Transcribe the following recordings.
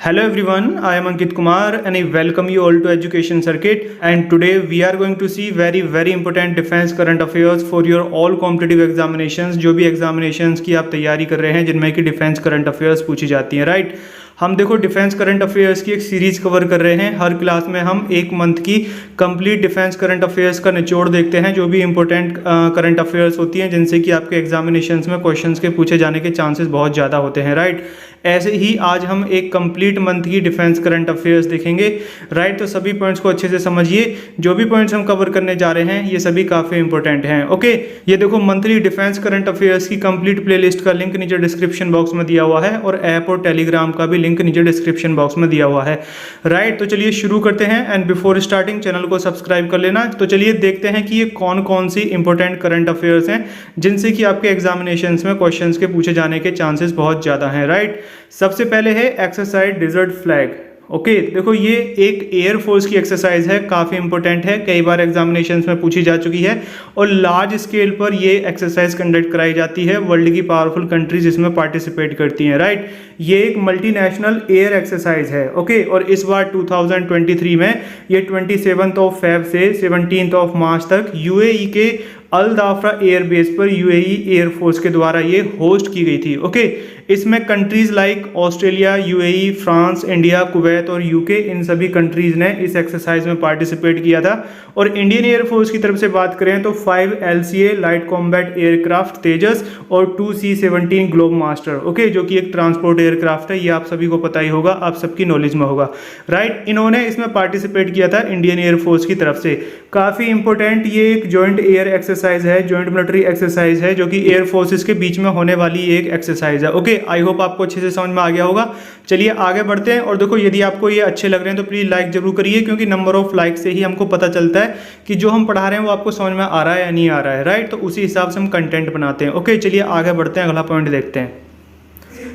Hello everyone, I am Ankit Kumar and I welcome you all to Education Circuit, and today we are going to see very important defense current affairs for your all competitive examinations। जो भी examinations की आप तैयारी कर रहे हैं जिनमें कि डिफेंस करंट अफेयर्स पूछी जाती हैं, राइट। हम देखो डिफेंस करंट अफेयर्स की एक सीरीज कवर कर रहे हैं। हर क्लास में हम एक मंथ की कंप्लीट डिफेंस करंट अफेयर्स का निचोड़ देखते हैं, जो भी इंपॉर्टेंट करंट अफेयर्स होती हैं जिनसे कि आपके एग्जामिनेशंस में क्वेश्चंस के पूछे जाने के चांसेस बहुत ज़्यादा होते हैं, राइट। ऐसे ही आज हम एक कंप्लीट मंथ की डिफेंस करंट अफेयर्स देखेंगे, राइट। तो सभी पॉइंट्स को अच्छे से समझिए। जो भी पॉइंट्स हम कवर करने जा रहे हैं ये सभी काफ़ी इंपॉर्टेंट हैं, ओके। ये देखो मंथली डिफेंस करंट अफेयर्स की कंप्लीट प्लेलिस्ट का लिंक नीचे डिस्क्रिप्शन बॉक्स में दिया हुआ है और ऐप और टेलीग्राम का भी लिंक नीचे डिस्क्रिप्शन बॉक्स में दिया हुआ है, राइट। तो चलिए शुरू करते हैं एंड बिफोर स्टार्टिंग चैनल को सब्सक्राइब कर लेना। तो चलिए देखते हैं कि ये कौन कौन सी इंपॉर्टेंट करंट अफेयर्स हैं जिनसे कि आपके एग्जामिनेशंस में क्वेश्चंस के पूछे जाने के चांसेस बहुत ज़्यादा हैं, राइट। सबसे पहले है एक्सरसाइज डेजर्ट फ्लैग, ओके। देखो ये एक एयरफोर्स की एक्सरसाइज है, काफ़ी इंपॉर्टेंट है, कई बार एग्जामिनेशंस में पूछी जा चुकी है और लार्ज स्केल पर ये एक्सरसाइज कंडक्ट कराई जाती है। वर्ल्ड की पावरफुल कंट्रीज इसमें पार्टिसिपेट करती हैं, राइट। ये एक मल्टीनेशनल एयर एक्सरसाइज है, ओके। और इस बार 2023 में ये 27 फेब से 17 मार्च तक यूएई के अल दाफरा एयरबेस पर यूएई एयरफोर्स के द्वारा ये होस्ट की गई थी, ओके। इसमें countries like Australia, UAE, France, India, Kuwait और यूके, इन सभी कंट्रीज ने इस एक्सरसाइज में पार्टिसिपेट किया था। और इंडियन एयरफोर्स की तरफ से बात करें तो 5 LCA लाइट कॉम्बैट एयरक्राफ्ट तेजस और 2 C-17 ग्लोब मास्टर, ओके, जो कि एक ट्रांसपोर्ट एयरक्राफ्ट है। ये आप सभी को पता ही होगा, आप सबकी नॉलेज में होगा, राइट। इन्होंने इसमें पार्टिसिपेट किया था इंडियन एयरफोर्स की तरफ से। काफ़ी इंपॉर्टेंट ये एक जॉइंट एयर एक्सरसाइज है, जॉइंट मिलिट्री एक्सरसाइज है, जो कि एयर फोर्सेस के बीच में होने वाली एक एक्सरसाइज है, ओके। आई होप आपको अच्छे से समझ में आ गया होगा। चलिए आगे बढ़ते हैं। और देखो यदि आपको ये अच्छे लग रहे हैं तो प्लीज लाइक जरूर करिए, क्योंकि नंबर ऑफ लाइक से ही हमको पता चलता है कि जो हम पढ़ा रहे हैं वो आपको समझ में आ रहा है या नहीं आ रहा है, राइट। तो उसी हिसाब से हम कंटेंट बनाते हैं, ओके। चलिए आगे बढ़ते हैं, अगला पॉइंट देखते हैं।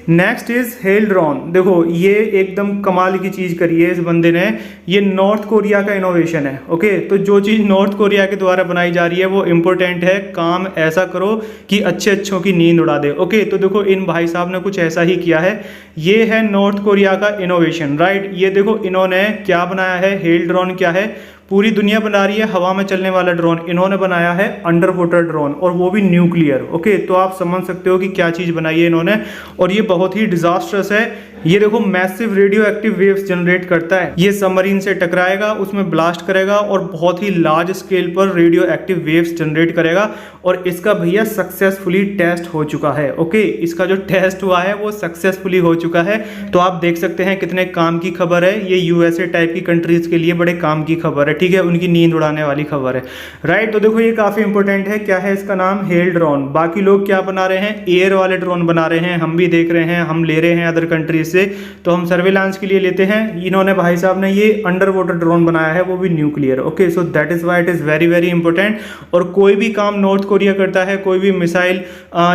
Next is hello drone. देखो ये एकदम कमाल की चीज करी है इस बंदे ने। ये नॉर्थ कोरिया का इनोवेशन है, ओके। तो जो चीज नॉर्थ कोरिया के द्वारा बनाई जा रही है वो इंपॉर्टेंट है। काम ऐसा करो कि अच्छों की नींद उड़ा दे, ओके। तो देखो इन भाई साहब ने कुछ ऐसा ही किया है। ये है नॉर्थ कोरिया का इनोवेशन, राइट। ये देखो इन्होंने क्या बनाया है। हेल ड्रोन क्या है? पूरी दुनिया बना रही है हवा में चलने वाला ड्रोन, इन्होंने बनाया है अंडर वाटर ड्रोन, और वो भी न्यूक्लियर, ओके। तो आप समझ सकते हो कि क्या चीज़ बनाई है इन्होंने, और ये बहुत ही डिजास्टर्स है। ये देखो massive radio active waves generate करता है। ये सबमरीन से टकराएगा, उसमें ब्लास्ट करेगा और बहुत ही लार्ज स्केल पर रेडियो एक्टिव वेव्स जनरेट करेगा। और इसका भैया सक्सेसफुली टेस्ट हो चुका है, ओके। इसका जो टेस्ट हुआ है वो सक्सेसफुली हो चुका है। तो आप देख सकते हैं कितने काम की खबर है। ये यूएसए टाइप की कंट्रीज के लिए बड़े काम की खबर है, ठीक है, उनकी नींद उड़ाने वाली खबर है, राइट। तो देखो ये काफ़ी इंपॉर्टेंट है। क्या है इसका नाम? Hello drone. बाकी लोग क्या बना रहे हैं? एयर वाले ड्रोन बना रहे हैं। हम भी देख रहे हैं, हम ले रहे हैं अदर कंट्रीज से, तो हम सर्वेलांस के लिए लेते हैं। इन्होंने भाई साहब ने ये अंडर वाटर ड्रोन बनाया है, वो भी nuclear, okay. So that is why it is very important. और कोई भी काम नॉर्थ कोरिया करता है, कोई भी मिसाइल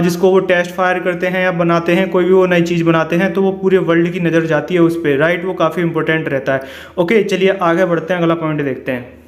जिसको वो टेस्ट फायर करते हैं या बनाते हैं, कोई भी वो नई चीज़ बनाते हैं, तो वो पूरे वर्ल्ड की नज़र जाती है उस पर, राइट। वो काफ़ी इंपॉर्टेंट रहता है, ओके। चलिए आगे बढ़ते हैं, अगला पॉइंट देखते हैं।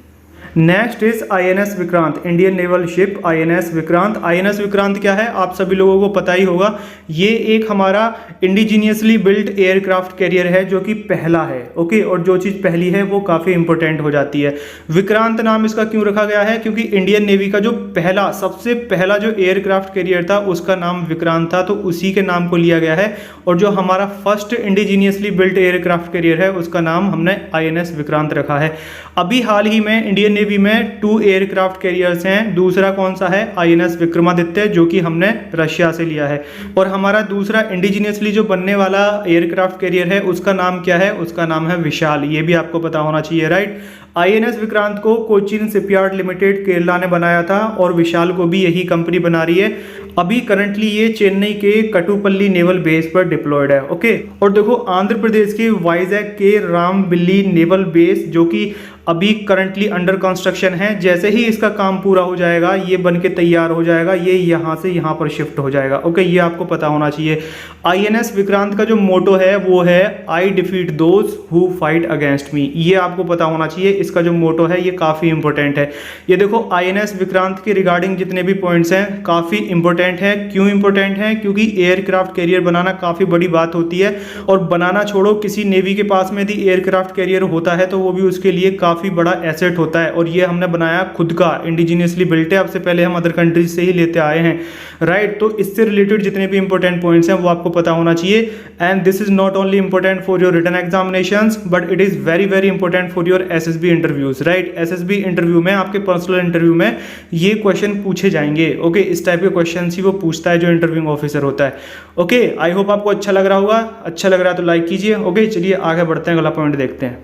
Next is INS Vikrant, Indian naval ship INS Vikrant. INS Vikrant क्या है आप सभी लोगों को पता ही होगा। ये एक हमारा इंडिजीनियसली बिल्ट एयरक्राफ्ट कैरियर है, जो कि पहला है, ओके। और जो चीज़ पहली है वो काफ़ी इंपॉर्टेंट हो जाती है। विक्रांत नाम इसका क्यों रखा गया है? क्योंकि इंडियन नेवी का जो पहला, सबसे पहला जो एयरक्राफ्ट कैरियर था उसका नाम विक्रांत था, तो उसी के नाम को लिया गया है। और जो हमारा first indigenously built aircraft carrier है उसका नाम हमने INS विक्रांत रखा है। अभी हाल ही में इंडियन नेवी में 2 एयरक्राफ्ट कैरियर्स हैं। दूसरा कौन सा है? INS विक्रमादित्य, जो कि हमने रशिया से लिया है। और हमारा दूसरा इंडिजीनियसली जो बनने वाला एयरक्राफ्ट कैरियर है उसका नाम क्या है? उसका नाम है विशाल। ये भी आपको पता होना चाहिए, राइट। INS विक्रांत को कोचिन शिपयार्ड लिमिटेड केरला ने बनाया था और विशाल को भी यही कंपनी बना रही है। अभी करंटली ये चेन्नई के कटुपल्ली नेवल बेस पर डिप्लॉयड है, ओके। और देखो आंध्र प्रदेश के वाइजैक के रामबिल्ली नेवल बेस, जो कि अभी करंटली अंडर कंस्ट्रक्शन है, जैसे ही इसका काम पूरा हो जाएगा, ये बन के तैयार हो जाएगा, ये यहाँ से यहाँ पर शिफ्ट हो जाएगा, ओके। ये आपको पता होना चाहिए। INS विक्रांत का जो मोटो है वो है I defeat those who fight against me. ये आपको पता होना चाहिए। इसका जो मोटो है ये काफ़ी इंपॉर्टेंट है। ये देखो INS विक्रांत के रिगार्डिंग जितने भी पॉइंट्स हैं काफ़ी इंपॉर्टेंट इंपॉर्टेंट है। क्यों इंपॉर्टेंट है? क्योंकि एयरक्राफ्ट कैरियर बनाना काफ़ी बड़ी बात होती है, और बनाना छोड़ो, किसी नेवी के पास में यदि एयरक्राफ्ट कैरियर होता है तो वो भी उसके लिए काफ़ी बड़ा एसेट होता है, और ये हमने बनाया खुद का, इंडिजीनियसली बिल्ट है, आपसे पहले हम अदर कंट्रीज से ही लेते आए हैं, राइट। तो इससे रिलेटेड जितने भी इंपॉर्टेंट पॉइंट्स हैं वो आपको पता होना चाहिए। And this is not only important for your written examinations, but it is very very important for your SSB interviews, right. SSB interview में, आपके पर्सनल इंटरव्यू में ये क्वेश्चन पूछे जाएंगे, ओके। इस टाइप के क्वेश्चन ही वो पूछता है जो इंटरव्यूइंग ऑफिसर होता है, ओके। आई होप आपको अच्छा लग रहा होगा। अच्छा लग रहा है तो लाइक कीजिए, ओके। चलिए आगे बढ़ते हैं, अगला पॉइंट देखते हैं।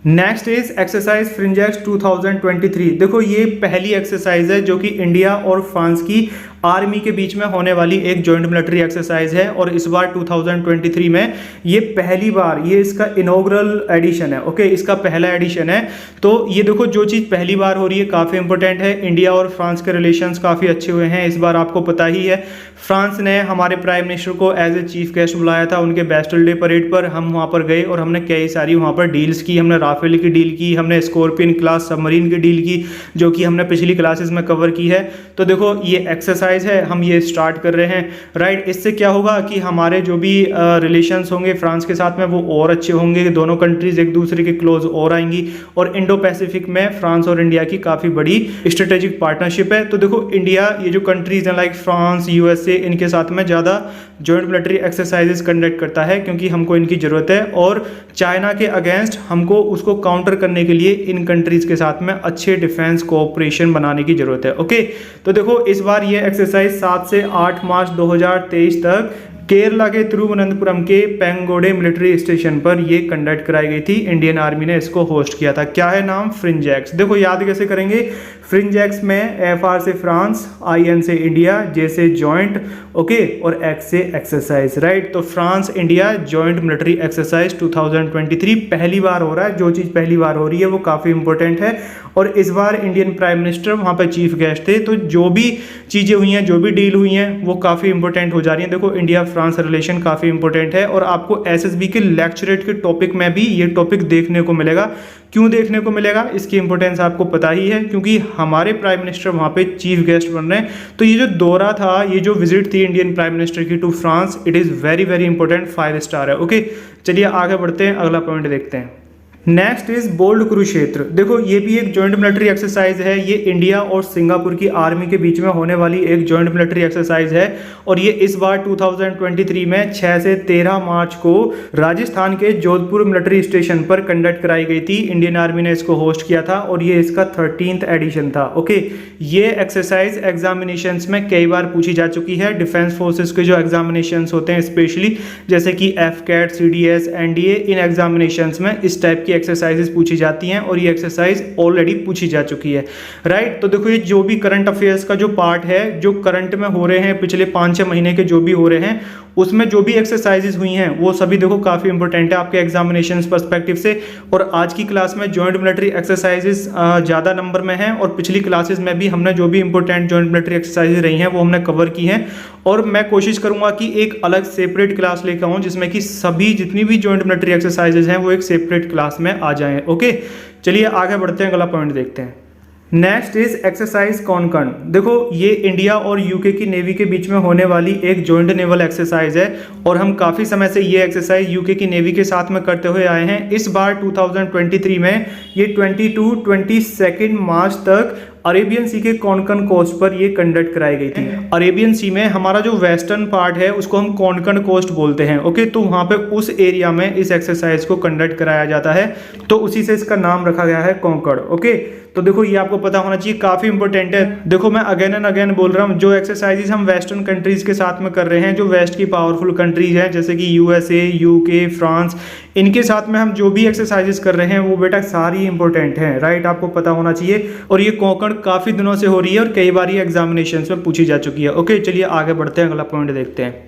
Next is exercise फ्रिंजेक्स 2023। देखो ये पहली एक्सरसाइज है जो कि इंडिया और फ्रांस की आर्मी के बीच में होने वाली एक जॉइंट मिलिट्री एक्सरसाइज है, और इस बार 2023 में ये पहली बार, ये इसका इनॉग्रल एडिशन है, ओके। इसका पहला एडिशन है। तो ये देखो, जो चीज़ पहली बार हो रही है काफ़ी इंपॉर्टेंट है। इंडिया और फ्रांस के रिलेशंस काफ़ी अच्छे हुए हैं इस बार, आपको पता ही है। फ्रांस ने हमारे प्राइम मिनिस्टर को एज ए चीफ गेस्ट बुलाया था उनके बैस्टल डे परेड पर। हम वहाँ पर गए और हमने कई सारी वहाँ पर डील्स की। हमने राफेल की डील की, हमने स्कॉर्पियन क्लास सबमरीन की डील की, जो कि हमने पिछली क्लासेस में कवर की है। तो देखो ये एक्सरसाइज है, हम ये स्टार्ट कर रहे हैं, राइट। इससे क्या होगा कि हमारे जो भी रिलेशंस होंगे फ्रांस के साथ में वो और अच्छे होंगे, दोनों कंट्रीज एक दूसरे के क्लोज और आएंगी, और इंडो पैसिफिक में फ्रांस और इंडिया की काफ़ी बड़ी स्ट्रेटेजिक पार्टनरशिप है। तो देखो इंडिया, ये जो कंट्रीज हैं लाइक फ्रांस, यूएसए, इनके साथ में ज़्यादा जॉइंट मिलिट्री एक्सरसाइजेस कंडक्ट करता है क्योंकि हमको इनकी ज़रूरत है, और चाइना के अगेंस्ट हमको उसको काउंटर करने के लिए इन कंट्रीज़ के साथ में अच्छे डिफेंस कोऑपरेशन बनाने की ज़रूरत है, ओके। तो देखो इस बार ये एक्सरसाइज 7 से 8 मार्च 2023 तक केरला के तिरुवनंतपुरम के पेंगोडे मिलिट्री स्टेशन पर ये कंडक्ट कराई गई थी। इंडियन आर्मी ने इसको होस्ट किया था। क्या है नाम? फ्रिंजेक्स। देखो याद कैसे करेंगे? फ्रिंजेक्स में FR से फ्रांस, IN से इंडिया, J से जॉइंट, ओके, और X से एक्सरसाइज, राइट। तो France India joint military exercise 2023 पहली बार हो रहा है। जो चीज़ पहली बार हो रही है वो काफ़ी इंपॉर्टेंट है, और इस बार इंडियन प्राइम मिनिस्टर वहाँ पर चीफ गेस्ट थे। तो जो भी चीज़ें हुई हैं, जो भी डील हुई हैं, वो काफ़ी इंपॉर्टेंट हो जा रही हैं। देखो इंडिया फ्रांस रिलेशन काफ़ी इंपॉर्टेंट है, और आपको SSB के लेक्चरेट के टॉपिक में भी ये टॉपिक देखने को मिलेगा। क्यों देखने को मिलेगा? इसकी इंपॉर्टेंस आपको पता ही है, क्योंकि हमारे प्राइम मिनिस्टर वहाँ पे चीफ गेस्ट बन रहे हैं। तो ये जो दौरा था, ये जो विजिट थी इंडियन प्राइम मिनिस्टर की to France, it is very very important, 5 star है, ओके। चलिए आगे बढ़ते हैं, अगला पॉइंट देखते हैं। Next is Bold Kurukshetra. देखो ये भी एक जॉइंट मिलिट्री एक्सरसाइज है। ये इंडिया और सिंगापुर की आर्मी के बीच में होने वाली एक जॉइंट मिलिट्री एक्सरसाइज है, और ये इस बार 2023 में 6 से 13 मार्च को राजस्थान के जोधपुर मिलिट्री स्टेशन पर कंडक्ट कराई गई थी। इंडियन आर्मी ने इसको होस्ट किया था, और ये इसका 13th एडिशन था, ओके। ये एक्सरसाइज एग्जामिनेशंस में कई बार पूछी जा चुकी है। डिफेंस फोर्सेस के जो एग्जामिनेशंस होते हैं स्पेशली, जैसे कि FCAT, CDS, NDA, इन एग्जामिनेशंस में इस टाइप की एक्सरसाइजेस पूछी जाती हैं, और ये एक्सरसाइज ऑलरेडी पूछी जा चुकी है, राइट। तो देखो ये जो भी करंट अफेयर्स का जो पार्ट है, जो करंट में हो रहे हैं, पिछले 5-6 महीने के जो भी हो रहे हैं, उसमें जो भी एक्सरसाइजेस हुई हैं वो सभी देखो काफ़ी इंपॉर्टेंट है आपके एग्जामिनेशंस पर्सपेक्टिव से। और आज की क्लास में जॉइंट मिलिट्री एक्सरसाइजेस ज़्यादा नंबर में हैं, और पिछली क्लासेस में भी हमने जो भी इंपॉर्टेंट जॉइंट मिलिट्री एक्सरसाइजेस रही हैं वो हमने कवर की हैं, और मैं कोशिश करूंगा कि एक अलग सेपरेट क्लास लेकर आऊँ जिसमें कि सभी जितनी भी जॉइंट मिलिट्री एक्सरसाइजेस हैं वो एक सेपरेट क्लास में आ जाएं, ओके। चलिए आगे बढ़ते हैं, अगला पॉइंट देखते हैं। नेक्स्ट इज एक्सरसाइज कॉनकन। देखो ये इंडिया और यूके की नेवी के बीच में होने वाली एक जॉइंट नेवल एक्सरसाइज है, और हम काफ़ी समय से ये एक्सरसाइज यूके की नेवी के साथ में करते हुए आए हैं। इस बार 2023 में ये 22 मार्च तक अरेबियन सी के कोंकण कोस्ट पर ये कंडक्ट कराई गई थी। अरेबियन सी में हमारा जो वेस्टर्न पार्ट है उसको हम कोंकण कोस्ट बोलते हैं, ओके। तो वहाँ पे उस एरिया में इस एक्सरसाइज को कंडक्ट कराया जाता है, तो उसी से इसका नाम रखा गया है कोंकण, ओके। तो देखो ये आपको पता होना चाहिए, काफ़ी इंपॉर्टेंट है। देखो मैं अगेन एंड अगेन बोल रहा हूँ, जो एक्सरसाइजेज हम वेस्टर्न कंट्रीज़ के साथ में कर रहे हैं, जो वेस्ट की पावरफुल कंट्रीज हैं जैसे कि USA, UK, फ्रांस, इनके साथ में हम जो भी एक्सरसाइजेज कर रहे हैं वो बेटा सारी इंपॉर्टेंट हैं, राइट। आपको पता होना चाहिए। और ये कोंकण काफ़ी दिनों से हो रही है और कई बार ये एग्जामिनेशन में पूछी जा चुकी है, ओके। चलिए आगे बढ़ते हैं, अगला पॉइंट देखते हैं।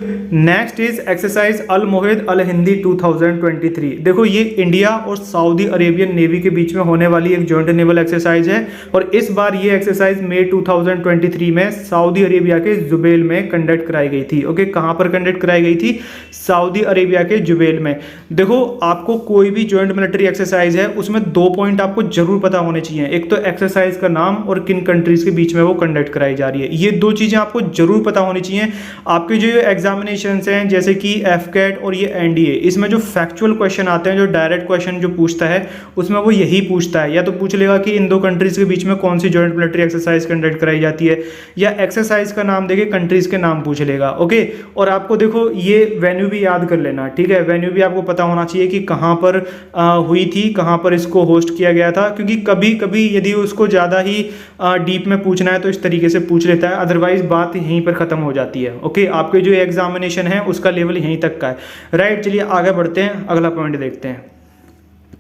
नेक्स्ट इज एक्सरसाइज अल मोहिद अल हिंदी 2023। देखो ये इंडिया और सऊदी अरेबियन नेवी के बीच में होने वाली एक जॉइंट नेवल एक्सरसाइज है और इस बार ये एक्सरसाइज मई 2023 में सऊदी अरेबिया के जुबैल में कंडक्ट कराई गई थी। ओके, कहां पर कंडक्ट कराई गई थी? सऊदी अरेबिया के जुबैल में। देखो आपको कोई भी जॉइंट मिलिट्री एक्सरसाइज है उसमें 2 पॉइंट आपको जरूर पता होने चाहिए, एक तो एक्सरसाइज का नाम और किन कंट्रीज के बीच में वो कंडक्ट कराई जा रही है। ये 2 चीजें आपको जरूर पता होनी चाहिए। आपके जो एग्जामिनेशंस हैं जैसे कि एफकेट और ये एनडीए, इसमें जो फैक्चुअल क्वेश्चन आते हैं, जो डायरेक्ट क्वेश्चन जो पूछता है उसमें वो यही पूछता है, या तो पूछ लेगा कि इन 2 कंट्रीज के बीच में कौन सी जॉइंट मिलिट्री एक्सरसाइज कंडक्ट कराई जाती है, या एक्सरसाइज का नाम देके कंट्रीज के नाम पूछ लेगा। ओके, और आपको देखो ये वेन्यू भी याद कर लेना, ठीक है, वेन्यू भी आपको पता होना चाहिए कि कहाँ पर हुई थी, कहाँ पर इसको होस्ट किया गया था, क्योंकि कभी कभी यदि उसको ज़्यादा ही डीप में पूछना है तो इस तरीके से पूछ लेता है, अदरवाइज बात यहीं पर खत्म हो जाती है। ओके, आपके जो एग्जामिनेशन है उसका लेवल यहीं तक का है। राइट, चलिए आगे बढ़ते हैं, अगला पॉइंट देखते हैं।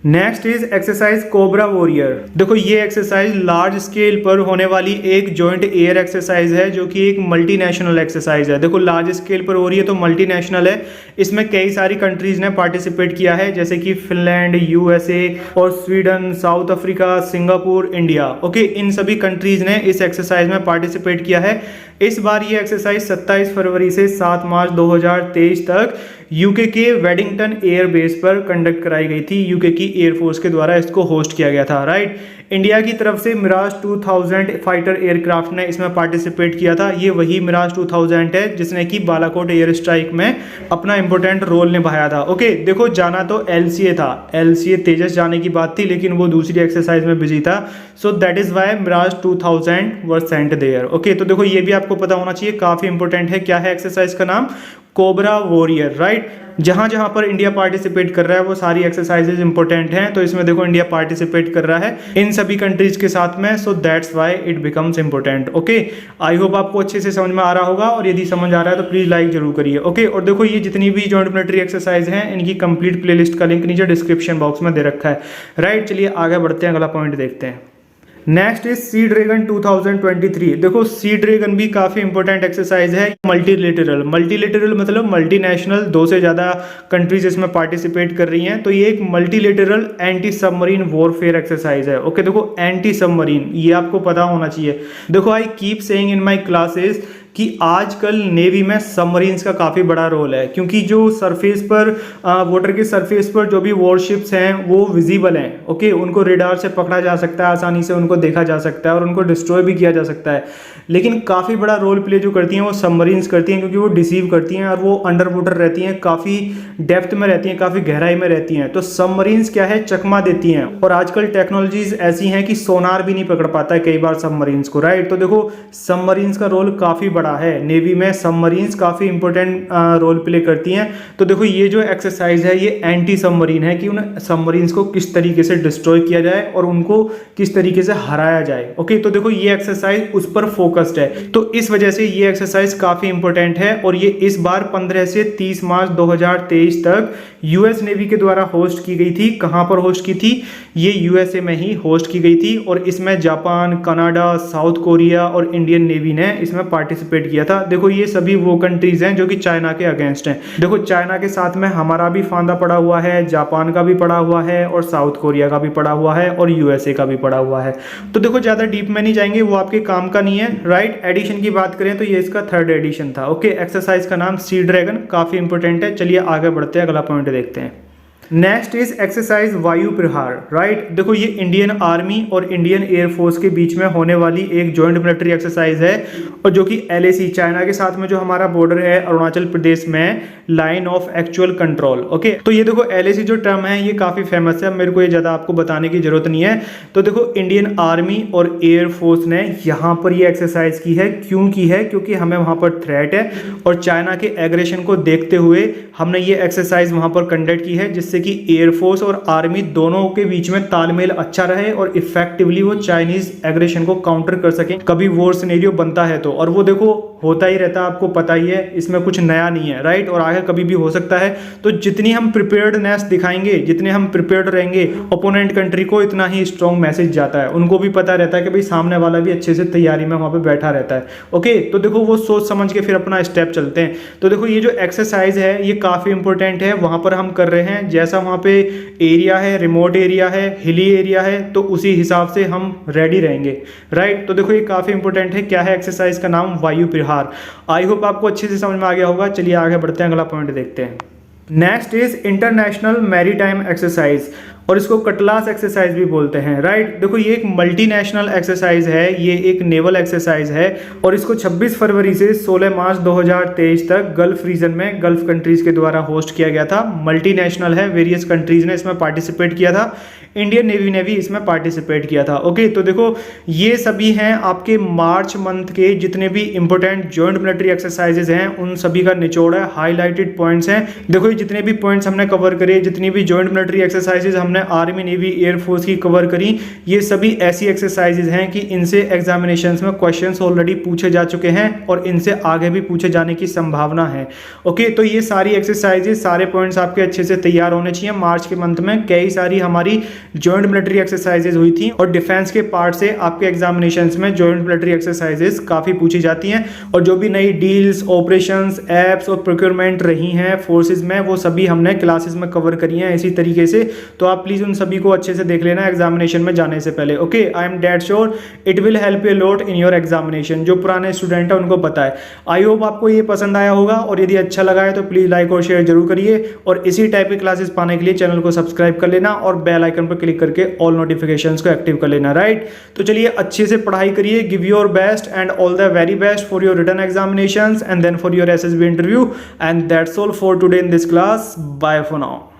Next is exercise cobra warrior. देखो ये एक्सरसाइज लार्ज स्केल पर होने वाली एक जॉइंट एयर एक्सरसाइज है जो कि एक मल्टीनेशनल एक्सरसाइज है। देखो लार्ज स्केल पर हो रही है तो मल्टीनेशनल है, इसमें कई सारी कंट्रीज ने पार्टिसिपेट किया है जैसे कि फिनलैंड, यूएसए और Sweden, South Africa, Singapore, India. Okay, इन सभी कंट्रीज ने इस एक्सरसाइज में पार्टिसिपेट किया है। इस बार ये एक्सरसाइज 27 फरवरी से 7 मार्च 2023 तक यूके के वेडिंगटन एयर बेस पर कंडक्ट कराई गई थी। यूके की एयरफोर्स के द्वारा इसको होस्ट किया गया था। राइट, इंडिया की तरफ से मिराज 2000 फाइटर एयरक्राफ्ट ने इसमें पार्टिसिपेट किया था। ये वही मिराज 2000 है जिसने कि बालाकोट एयर स्ट्राइक में अपना इंपॉर्टेंट रोल निभाया था। ओके, देखो जाना तो एलसीए था, एलसीए तेजस जाने की बात थी लेकिन वो दूसरी एक्सरसाइज में बिजी था, so that is why Mirage 2000 were sent there. Okay, तो देखो ये भी आपको पता होना चाहिए, काफी इंपॉर्टेंट है। क्या है एक्सरसाइज का नाम? Cobra warrior. राइट, जहां जहां पर इंडिया पार्टिसिपेट कर रहा है वो सारी एक्सरसाइजेज इंपॉर्टेंट हैं, तो इसमें देखो इंडिया पार्टिसिपेट कर रहा है इन सभी कंट्रीज के साथ में, so that's why it becomes important. Okay, I hope आपको अच्छे से समझ में आ रहा होगा, और यदि समझ आ रहा है तो प्लीज लाइक जरूर करिए। ओके, और देखो ये जितनी भी जॉइंट मिलिट्री एक्सरसाइज हैं इनकी कंप्लीट प्लेलिस्ट का लिंक नीचे डिस्क्रिप्शन बॉक्स में दे रखा है। राइट, चलिए आगे बढ़ते हैं, अगला पॉइंट देखते हैं। Next is Sea Dragon 2023। देखो सी ड्रैगन भी काफी इंपॉर्टेंट एक्सरसाइज है। मल्टीलेटरल, मल्टीलेटरल मतलब मल्टीनेशनल, 2 से ज्यादा कंट्रीज इसमें पार्टिसिपेट कर रही हैं, तो ये एक multilateral anti submarine warfare exercise है। ओके, देखो एंटी सबमरीन ये आपको पता होना चाहिए। देखो I keep saying in my classes कि आजकल नेवी में सबमरीन्स का काफ़ी बड़ा रोल है, क्योंकि जो सरफेस पर वाटर के सरफेस पर जो भी वॉरशिप्स हैं वो विजिबल हैं। ओके, उनको रेडार से पकड़ा जा सकता है, आसानी से उनको देखा जा सकता है और उनको डिस्ट्रॉय भी किया जा सकता है, लेकिन काफ़ी बड़ा रोल प्ले जो करती हैं वो सबमरीन्स करती हैं, क्योंकि वो डिसीव करती हैं और वो अंडर वाटर रहती हैं, काफ़ी डेप्थ में रहती हैं, काफ़ी गहराई में रहती हैं। तो सबमरीन्स क्या है, चकमा देती हैं, और आजकल टेक्नोलॉजीज ऐसी हैं कि सोनार भी नहीं पकड़ पाता है कई बार सबमरीन्स को। राइट, तो देखो सबमरीन्स का रोल काफ़ी बड़ा है, नेवी में सबमरीन्स काफ़ी इंपॉर्टेंट रोल प्ले करती हैं। तो देखो ये जो एक्सरसाइज है ये एंटी सबमरीन है, कि उन सबमरीन्स को किस तरीके से डिस्ट्रॉय किया जाए और उनको किस तरीके से हराया जाए। ओके, तो देखो ये एक्सरसाइज उस पर फोकस्ड है, तो इस वजह से ये एक्सरसाइज काफ़ी इंपॉर्टेंट है, और ये इस बार 15 से 30 मार्च 2023 तक यूएस नेवी के द्वारा होस्ट की गई थी। कहां पर होस्ट की थी? ये यूएसए में ही होस्ट की गई थी, और इसमें जापान, कनाडा, साउथ कोरिया और इंडियन नेवी ने इसमें पार्टिसिपेट किया था। देखो ये सभी वो कंट्रीज हैं जो कि चाइना के अगेंस्ट हैं। देखो चाइना के साथ में हमारा भी फांदा पड़ा हुआ है, जापान का भी पड़ा हुआ है, और साउथ कोरिया का भी पड़ा हुआ है, और यूएसए का भी पड़ा हुआ है। तो देखो ज्यादा डीप में नहीं जाएंगे, वो आपके काम का नहीं है। राइट, एडिशन की बात करें तो ये इसका 3rd एडिशन था। ओके, एक्सरसाइज का नाम सी ड्रैगन, काफी इंपॉर्टेंट है। चलिए आगे बढ़ते हैं, अगला पॉइंट देखते हैं। नेक्स्ट इज एक्सरसाइज वायु प्रहार। राइट, देखो ये इंडियन आर्मी और इंडियन एयरफोर्स के बीच में होने वाली एक जॉइंट मिलिट्री एक्सरसाइज है, और जो कि एलएसी, चाइना के साथ में जो हमारा बॉर्डर है अरुणाचल प्रदेश में, line of actual control. Okay, तो ये देखो एलएसी जो टर्म है ये काफी फेमस है, मेरे को ये ज्यादा आपको बताने की जरूरत नहीं है। तो देखो इंडियन आर्मी और एयरफोर्स ने यहाँ पर ये एक्सरसाइज की है। क्यों की है? क्योंकि हमें वहां पर थ्रेट है, और चाइना के एग्रेशन को देखते हुए हमने ये एक्सरसाइज वहां पर कंडक्ट की है, जिससे कि एयरफोर्स और आर्मी दोनों के बीच में तालमेल अच्छा रहे और इफेक्टिवली वो चाइनीज एग्रेशन को काउंटर कर सकें कभी वॉर सिनेरियो बनता है तो। और वो देखो होता ही रहता है, आपको पता ही है, इसमें कुछ नया नहीं है, राइट। और आगे कभी भी हो सकता है। तो जितनी हम प्रिपेयर्डनेस दिखाएंगे, जितने हम प्रिपेयर्ड रहेंगे ओपोनेंट कंट्री को, इतना ही स्ट्रॉन्ग मैसेज जाता है। उनको भी पता रहता है कि भाई सामने वाला भी अच्छे से तैयारी में वहां पे बैठा रहता है। ओके, तो देखो वो सोच समझ के फिर अपना स्टेप चलते हैं। तो देखो ये जो एक्सरसाइज है ये काफी इंपॉर्टेंट है, वहां पर हम कर रहे हैं। जैसा वहां पे एरिया है, रिमोट एरिया है, हिली एरिया है, तो उसी हिसाब से हम रेडी रहेंगे, राइट। तो देखो ये काफी इंपॉर्टेंट है। क्या है एक्सरसाइज का नाम? वायु प्रहार। आई होप आपको अच्छे से समझ में आ गया होगा। चलिए आगे बढ़ते हैं, अगला पॉइंट देखते हैं। Next is international maritime exercise, और इसको कटलास एक्सरसाइज भी बोलते हैं, राइट। देखो ये एक मल्टीनेशनल एक्सरसाइज है, ये एक नेवल एक्सरसाइज है, और इसको 26 फरवरी से 16 मार्च 2023 तक गल्फ रीजन में गल्फ कंट्रीज के द्वारा होस्ट किया गया था। मल्टीनेशनल है, वेरियस कंट्रीज ने इसमें पार्टिसिपेट किया था। इंडियन नेवी ने भी इसमें पार्टिसिपेट किया था। ओके, तो देखो ये सभी हैं आपके मार्च मंथ के जितने भी इंपॉर्टेंट जॉइंट मिलिट्री एक्सरसाइजेज हैं, उन सभी का निचोड़ है, हाईलाइटेड पॉइंट्स हैं। देखो ये जितने भी पॉइंट्स हमने कवर करे, जितनी भी जॉइंट मिलिट्री एक्सरसाइजेज हमने आर्मी, नेवी, एयरफोर्स की कवर करी, ये सभी ऐसी एक्सरसाइजेज हैं कि इनसे एग्जामिनेशंस में क्वेश्चंस ऑलरेडी पूछे जा चुके हैं और इनसे आगे भी पूछे जाने की संभावना है। ओके, तो ये सारी एक्सरसाइजेज, सारे पॉइंट्स आपके अच्छे से तैयार होने चाहिए। मार्च के मंथ में कई सारी हमारी जॉइंट मिलिट्री एक्सरसाइजेज हुई थी, और डिफेंस के पार्ट से आपके एग्जामिनेशंस में जॉइंट मिलिट्री एक्सरसाइजेज काफी पूछी जाती हैं। और जो भी नई डील्स, ऑपरेशंस, एप्स और प्रोक्योरमेंट रही हैं फोर्सेज में, वो सभी हमने क्लासेस में कवर करी हैं इसी तरीके से। तो आप प्लीज उन सभी को अच्छे से देख लेना एग्जामिनेशन में जाने से पहले। Okay, I am dead sure it will help you lot in your examination. जो पुराने स्टूडेंट है उनको पता है। आई होप आपको ये पसंद आया होगा, और यदि अच्छा लगा है तो प्लीज लाइक और शेयर जरूर करिए, और इसी टाइप की क्लासेस पाने के लिए चैनल को सब्सक्राइब कर लेना और बेल आइकन पर क्लिक करके ऑल नोटिफिकेशंस को एक्टिव कर लेना, राइट। तो चलिए अच्छे से पढ़ाई करिए, give your best and all the very best for your written examinations and then for your SSB interview, and that's all for today in this class. Bye for now.